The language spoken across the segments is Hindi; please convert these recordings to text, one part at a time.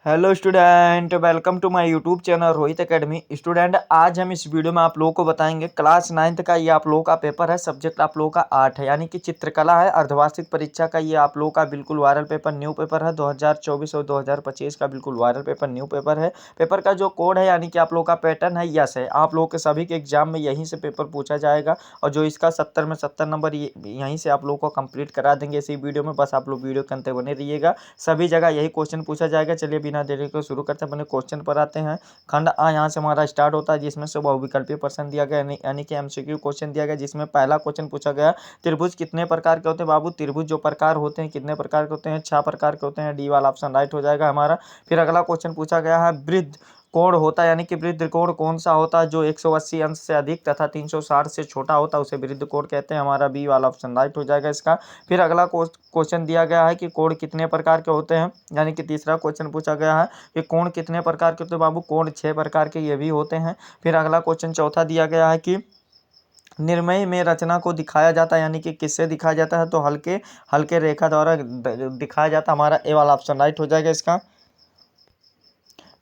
Hello student, welcome to my YouTube channel Rohit academy. Student, आज हम इस वीडियो में आप लोगों को बताएंगे क्लास 9th का ये आप लोगों का पेपर है। सब्जेक्ट आप लोगों का आर्ट है, यानी कि चित्रकला है। अर्धवार्षिक परीक्षा का ये आप लोगों का बिल्कुल वायरल पेपर, न्यू पेपर है। 2024 और 2025 का बिल्कुल वायरल पेपर, न्यू पेपर है। पेपर का जो कोड है यानी कि आप लोगों का पैटर्न है, यस है। आप लोगों के सभी के एग्जाम में यहीं से पेपर पूछा जाएगा और जो इसका 70 में 70 नंबर यहीं से आप लोगों को कंप्लीट करा देंगे इसी वीडियो में। बस आप लोग वीडियो के अंत बने रहिएगा, सभी जगह यही क्वेश्चन पूछा जाएगा। चलिए बिना देरी को शुरू करते हैं, अपने क्वेश्चन पर आते हैं। खंड आ यहाँ से हमारा स्टार्ट होता है, जिसमें से बहुविकल्पीय प्रश्न दिया गया यानी कि एमसीक्यू क्वेश्चन दिया गया, जिसमें पहला क्वेश्चन पूछा गया त्रिभुज कितने प्रकार के होते हैं। बाबू, त्रिभुज जो प्रकार होते हैं कितने प्रकार के होते हैं? 6 प्रकार के होते हैं। डी वाला ऑप्शन राइट हो जाएगा हमारा। फिर अगला क्वेश्चन पूछा गया है वृत्त कोण होता है, यानी कि वृत्त कोण कौन सा होता है जो 180 अंश से अधिक तथा 360 से छोटा होता है, उसे वृत्त कोण कहते हैं। हमारा बी वाला ऑप्शन राइट हो जाएगा इसका। फिर अगला क्वेश्चन दिया गया है कि कोण कितने प्रकार के होते हैं, यानी कि तीसरा क्वेश्चन पूछा गया है कि कोण कितने प्रकार के होते हैं। बाबू, कोण 6 प्रकार के ये भी होते हैं। फिर अगला क्वेश्चन चौथा दिया गया है कि निर्मय में रचना को दिखाया जाता है, यानी कि किससे दिखाया जाता है, तो हल्के हल्के रेखा द्वारा दिखाया जाता है। हमारा ए वाला ऑप्शन राइट हो जाएगा इसका।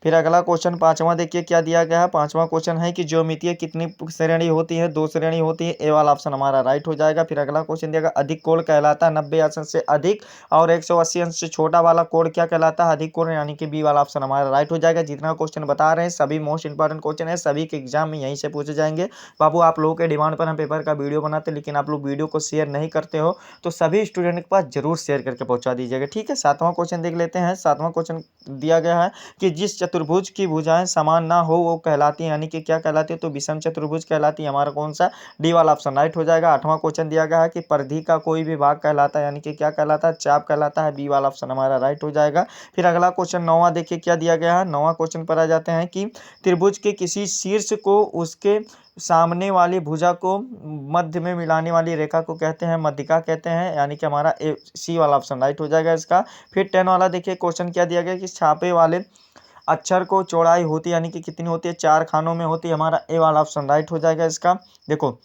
फिर अगला क्वेश्चन पांचवा देखिए क्या दिया गया है। पांचवा क्वेश्चन है कि ज्योमितीय कितनी श्रेणी होती है? 2 श्रेणी होती है। ए वाला ऑप्शन हमारा राइट हो जाएगा। फिर अगला क्वेश्चन दिया गया अधिक कोण कहलाता है 90 अंश से अधिक और 180 अंश से छोटा वाला कोण क्या कहलाता है? अधिक कोण, यानी कि बी वाला ऑप्शन हमारा राइट हो जाएगा। जितना क्वेश्चन बता रहे हैं सभी मोस्ट इंपॉर्टेंट क्वेश्चन है, सभी के एग्जाम में यहीं से पूछे जाएंगे। बाबू, आप लोगों के डिमांड पर हम पेपर का वीडियो बनाते हैं, लेकिन आप लोग वीडियो को शेयर नहीं करते हो, तो सभी स्टूडेंट के पास जरूर शेयर करके पहुंचा दीजिएगा, ठीक है। सातवां क्वेश्चन देख लेते हैं। सातवां क्वेश्चन दिया गया है कि जिस चतुर्भुज की भुजाएं समान ना हो वो कहलाती है, यानी कि क्या कहलाती है? तो विषम चतुर्भुज कहलाती है। हमारा कौन सा? डी वाला ऑप्शन राइट हो जाएगा। आठवां क्वेश्चन दिया गया है कि परिधि का कोई भी भाग कहलाता है, यानी कि क्या कहलाता है? चाप कहलाता है। बी वाला ऑप्शन हमारा राइट हो जाएगा। फिर अगला क्वेश्चन नौवां देखिए क्या दिया गया है। नौवां क्वेश्चन पर आ जाते हैं कि त्रिभुज के किसी शीर्ष को उसके सामने वाली भुजा को मध्य में मिलाने वाली रेखा को कहते हैं, मध्यिका कहते हैं, यानी कि हमारा ए सी वाला ऑप्शन राइट हो जाएगा इसका। फिर 10 वाला देखिए क्वेश्चन क्या दिया गया कि छापे वाले अक्षर को चौड़ाई होती है, यानी कि कितनी होती है? 4 खानों में होती है। हमारा ए वाला ऑप्शन राइट हो जाएगा इसका। देखो,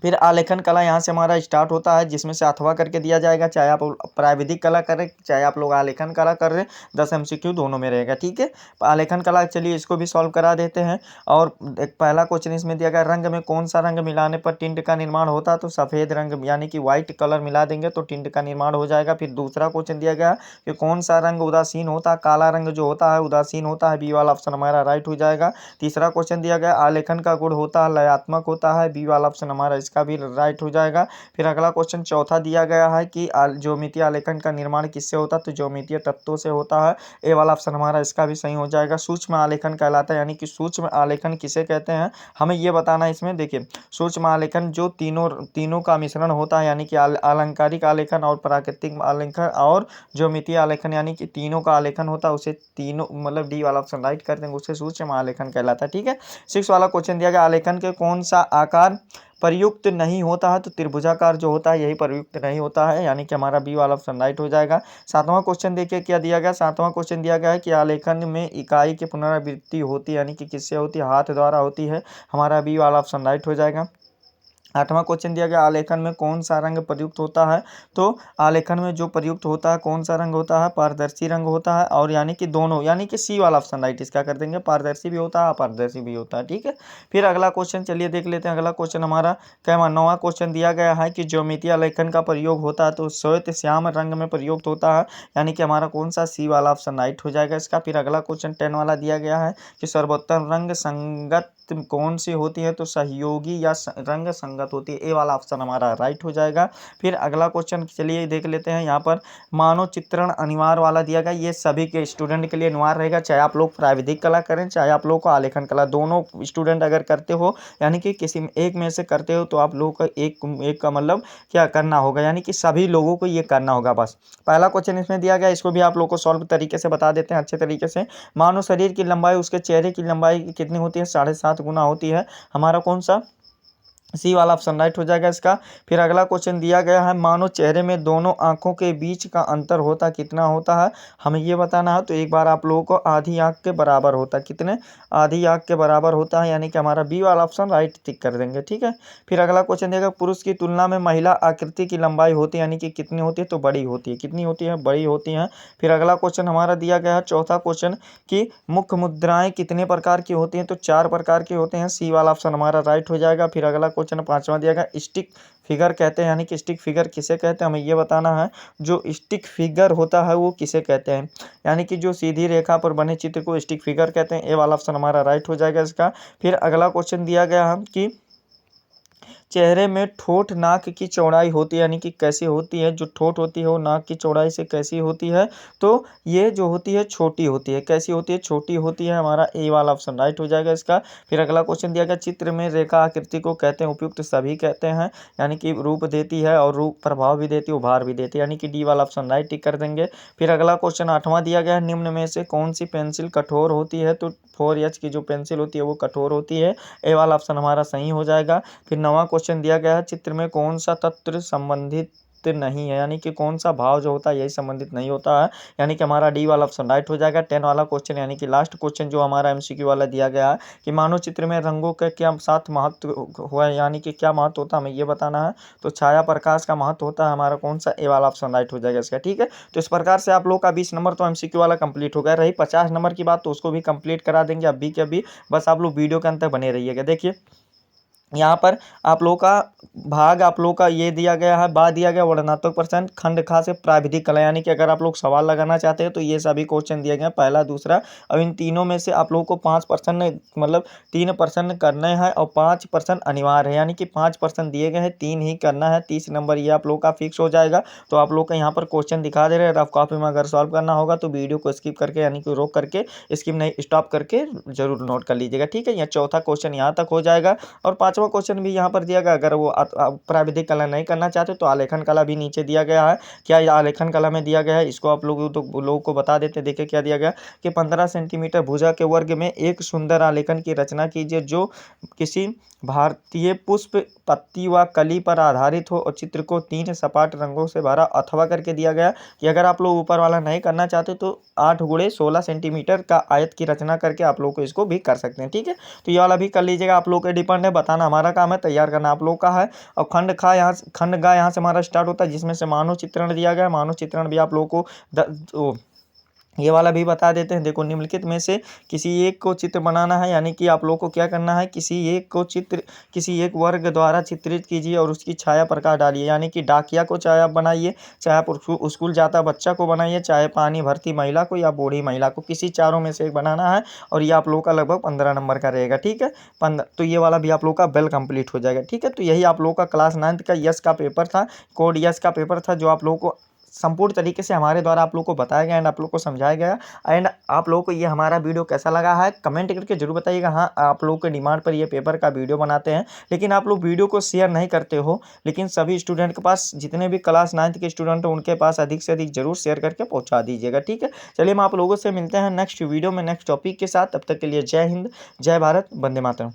फिर आलेखन कला यहाँ से हमारा स्टार्ट होता है, जिसमें से अथवा करके दिया जाएगा, चाहे आप प्राविधिक कला करें चाहे आप लोग आलेखन कला कर रहे हैं। 10 एमसीक्यू दोनों में रहेगा, ठीक है। आलेखन कला चलिए इसको भी सॉल्व करा देते हैं। और एक पहला क्वेश्चन इसमें दिया गया रंग में कौन सा रंग मिलाने पर टिंट का निर्माण होता है? तो सफ़ेद रंग, यानी कि व्हाइट कलर मिला देंगे तो टिंट का निर्माण हो जाएगा। फिर दूसरा क्वेश्चन दिया गया कि कौन सा रंग उदासीन होता है? काला रंग जो होता है उदासीन होता है। बी वाला ऑप्शन हमारा राइट हो जाएगा। तीसरा क्वेश्चन दिया गया आलेखन का गुण होता है लयात्मक होता है। बी वाला ऑप्शन हमारा इसका भी राइट हो जाएगा। फिर अगला क्वेश्चन चौथा दिया गया है कि ज्योमितीय आलेखन का निर्माण किससे होता है? तो ज्योमितीय तत्वों से होता है। ए वाला ऑप्शन हमारा इसका भी सही हो जाएगा। सूक्ष्म आलेखन कहलाता है, यानी कि सूक्ष्म आलेखन किसे कहते हैं हमें ये बताना है इसमें। देखिए, सूक्ष्म आलेखन जो तीनों का मिश्रण होता है, यानी कि अलंकारिक आलेखन और प्राकृतिक आलेखन और ज्योमितीय आलेखन, यानी कि तीनों का आलेखन होता है, उसे तीनों मतलब डी वाला ऑप्शन राइट कर देंगे, उसे सूक्ष्म आलेखन कहलाता है, ठीक है। 6 वाला क्वेश्चन दिया गया आलेखन के कौन सा आकार प्रयुक्त नहीं होता है? तो त्रिभुजाकार जो होता है यही प्रयुक्त नहीं होता है, यानी कि हमारा बी वाला ऑप्शन राइट हो जाएगा। सातवां क्वेश्चन देखिए क्या दिया गया। सातवां क्वेश्चन दिया गया है कि आलेखन में इकाई की पुनरावृत्ति होती है, यानी कि किससे होती है? हाथ द्वारा होती है। हमारा बी वाला ऑप्शन राइट हो जाएगा। आठवां क्वेश्चन दिया गया आलेखन में कौन सा रंग प्रयुक्त होता है? तो आलेखन में जो प्रयुक्त होता है कौन सा रंग होता है? पारदर्शी रंग होता है। और यानी कि दोनों, यानी कि सी वाला ऑप्शन राइट इसका कर देंगे, पारदर्शी भी होता है अपारदर्शी भी होता है, ठीक है। फिर अगला क्वेश्चन चलिए देख लेते हैं। अगला क्वेश्चन हमारा क्या नौवां क्वेश्चन दिया गया है कि ज्योमितीय आलेखन का प्रयोग होता है तो श्वेत श्याम रंग में प्रयुक्त होता है, यानी कि हमारा कौन सा? सी वाला ऑप्शन राइट हो जाएगा इसका। फिर अगला क्वेश्चन 10 वाला दिया गया है कि सर्वोत्तम रंग संगत कौन सी होती है? तो सहयोगी या रंग संगत होती है। ए वाला ऑप्शन हमारा राइट हो जाएगा। फिर अगला क्वेश्चन चलिए देख लेते हैं। यहाँ पर मानव चित्रण अनिवार्य वाला दिया गया, ये सभी के स्टूडेंट के लिए अनिवार्य रहेगा, चाहे आप लोग प्राविधिक कला करें चाहे आप लोग को आलेखन कला, दोनों स्टूडेंट अगर करते हो, यानी कि किसी एक में से करते हो, तो आप लोगों का एक का मतलब क्या करना होगा, यानी कि सभी लोगों को ये करना होगा। बस पहला क्वेश्चन इसमें दिया गया, इसको भी आप लोग को सॉल्व तरीके से बता देते हैं अच्छे तरीके से। मानव शरीर की लंबाई उसके चेहरे की लंबाई कितनी होती है? 7.5 गुना होती है। हमारा कौन सा? सी वाला ऑप्शन राइट हो जाएगा इसका। फिर अगला क्वेश्चन दिया गया है, मानो चेहरे में दोनों आंखों के बीच का अंतर होता कितना होता है, हमें ये बताना है। तो एक बार आप लोगों को आधी आंख के बराबर होता है, कितने, आधी आंख के बराबर होता है, यानी कि हमारा बी वाला ऑप्शन राइट टिक कर देंगे। ठीक है। फिर अगला क्वेश्चन देगा, पुरुष की तुलना में महिला आकृति की लंबाई होती है, यानी कि कितनी होती है, तो बड़ी होती है, कितनी होती है, बड़ी होती है। फिर अगला क्वेश्चन हमारा दिया गया है चौथा क्वेश्चन कि मुख्य मुद्राएं कितने प्रकार की होती हैं, तो 4 प्रकार के होते हैं, सी वाला ऑप्शन हमारा राइट हो जाएगा। फिर अगला क्वेश्चन पांचवा दिया गया, स्टिक फिगर कहते हैं, यानी कि स्टिक फिगर किसे कहते हैं, हमें ये बताना है। जो स्टिक फिगर होता है वो किसे कहते हैं, यानी कि जो सीधी रेखा पर बने चित्र को स्टिक फिगर कहते हैं, ए वाला ऑप्शन हमारा राइट हो जाएगा इसका। फिर अगला क्वेश्चन दिया गया है कि चेहरे में ठोंठ नाक की चौड़ाई होती है, यानी कि कैसी होती है, जो ठोंठ होती है वो नाक की चौड़ाई से कैसी होती है, तो ये जो होती है छोटी होती है, कैसी होती है, छोटी होती है, हमारा ए वाला ऑप्शन राइट हो जाएगा इसका। फिर अगला क्वेश्चन दिया गया, चित्र में रेखा आकृति को कहते हैं, उपयुक्त सभी कहते हैं, यानी कि रूप देती है और रूप प्रभाव भी देती है, उभार भी देती है, यानी कि डी वाला ऑप्शन राइट टिक कर देंगे। फिर अगला क्वेश्चन आठवां दिया गया है, निम्न में से कौन सी पेंसिल कठोर होती है, तो 4H की जो पेंसिल होती है वो कठोर होती है, ए वाला ऑप्शन हमारा सही हो जाएगा। फिर नवा क्वेश्चन दिया गया है, चित्र में कौन सा तत्व संबंधित नहीं है, यानी कि कौन सा भाव जो होता है यही संबंधित नहीं होता है, यानी कि हमारा डी वाला ऑप्शन राइट हो जाएगा। 10 वाला क्वेश्चन यानी कि लास्ट क्वेश्चन जो हमारा एमसीक्यू वाला दिया गया है कि मानव चित्र में रंगों का क्या साथ महत्व हुआ है, यानी कि क्या महत्व होता है, हमें ये बताना है। तो छाया प्रकाश का महत्व होता है हमारा कौन सा, ए वाला ऑप्शन राइट हो जाएगा इसका। ठीक है। तो इस प्रकार से आप लोग का 20 नंबर तो एमसीक्यू वाला कंप्लीट हो गया। रही 50 नंबर की बात, तो उसको भी कंप्लीट करा देंगे अभी के अभी, बस आप लोग वीडियो के अंत तक बने रहिएगा। देखिए यहाँ पर आप लोगों का भाग आप लोगों का ये दिया गया है, बा दिया गया वर्णनात्मक प्रश्न, खंड खा से प्राविधिक कला, यानी कि अगर आप लोग सवाल लगाना चाहते हैं तो ये सभी क्वेश्चन दिए गए हैं, पहला दूसरा। अब इन तीनों में से आप लोगों को 5 प्रश्न मतलब 3 प्रश्न करने हैं और 5 प्रश्न अनिवार्य है, यानी कि 5 प्रश्न दिए गए हैं, 3 ही करना है, 30 नंबर ये आप लोग का फिक्स हो जाएगा। तो आप लोग का यहाँ पर क्वेश्चन दिखा दे रहे हैं, रफ कॉपी में अगर सॉल्व करना होगा तो वीडियो को स्किप करके, यानी कि रोक करके, स्किप नहीं स्टॉप करके जरूर नोट कर लीजिएगा। ठीक है। यह चौथा क्वेश्चन यहाँ तक हो जाएगा। और पांचवा क्वेश्चन भी यहाँ पर दिया गया, अगर वो प्राविधिक कला नहीं करना चाहते तो आलेखन कला भी नीचे दिया गया है। क्या ये आलेखन कला में दिया गया है, इसको आप लोग तो लोगों को बता देते हैं। देखिए क्या दिया गया कि 15 सेंटीमीटर भुजा के वर्ग में एक सुंदर आलेखन की रचना कीजिए जो किसी भारतीय पुष्प पत्ती व कली पर आधारित हो और चित्र को 3 सपाट रंगों से भरा, अथवा करके दिया गया कि अगर आप लोग ऊपर वाला नहीं करना चाहते तो 8 गुणे 16 सेंटीमीटर का आयत की रचना करके आप लोग को इसको भी कर सकते हैं। ठीक है। तो ये वाला भी कर लीजिएगा, आप लोग के डिपेंड है, बताना हमारा काम है, तैयार करना आप लोग का है। और खंड खा यहाँ खंड गा यहाँ से हमारा स्टार्ट होता है, जिसमें से मानव चित्रण दिया गया है, मानव चित्रण भी आप लोगों को ये वाला भी बता देते हैं। देखो निम्नलिखित में से किसी एक को चित्र बनाना है, यानी कि आप लोग को क्या करना है, किसी एक वर्ग द्वारा चित्रित कीजिए और उसकी छाया प्रकाश डालिए, यानी कि डाकिया को चाहे आप बनाइए, चाहे आप स्कूल जाता बच्चा को बनाइए, चाहे पानी भरती महिला को या बूढ़ी महिला को, किसी चारों में से एक बनाना है। और ये आप लोग का लगभग 15 नंबर का रहेगा। ठीक है। 15, तो ये वाला भी आप लोग का वेल कंप्लीट हो जाएगा। ठीक है। तो यही आप लोग का क्लास 9 का यस का पेपर था, कोड यस का पेपर था, जो आप लोग को संपूर्ण तरीके से हमारे द्वारा आप लोग को बताया गया एंड आप लोग को समझाया गया। एंड आप लोगों को ये हमारा वीडियो कैसा लगा है कमेंट करके जरूर बताइएगा। हाँ, आप लोगों के डिमांड पर ये पेपर का वीडियो बनाते हैं, लेकिन आप लोग वीडियो को शेयर नहीं करते हो। लेकिन सभी स्टूडेंट के पास, जितने भी क्लास 9 के स्टूडेंट हैं उनके पास अधिक से अधिक जरूर शेयर करके पहुँचा दीजिएगा। ठीक है। चलिए हम आप लोगों से मिलते हैं नेक्स्ट वीडियो में नेक्स्ट टॉपिक के साथ। तब तक के लिए जय हिंद, जय भारत, वंदे मातरम।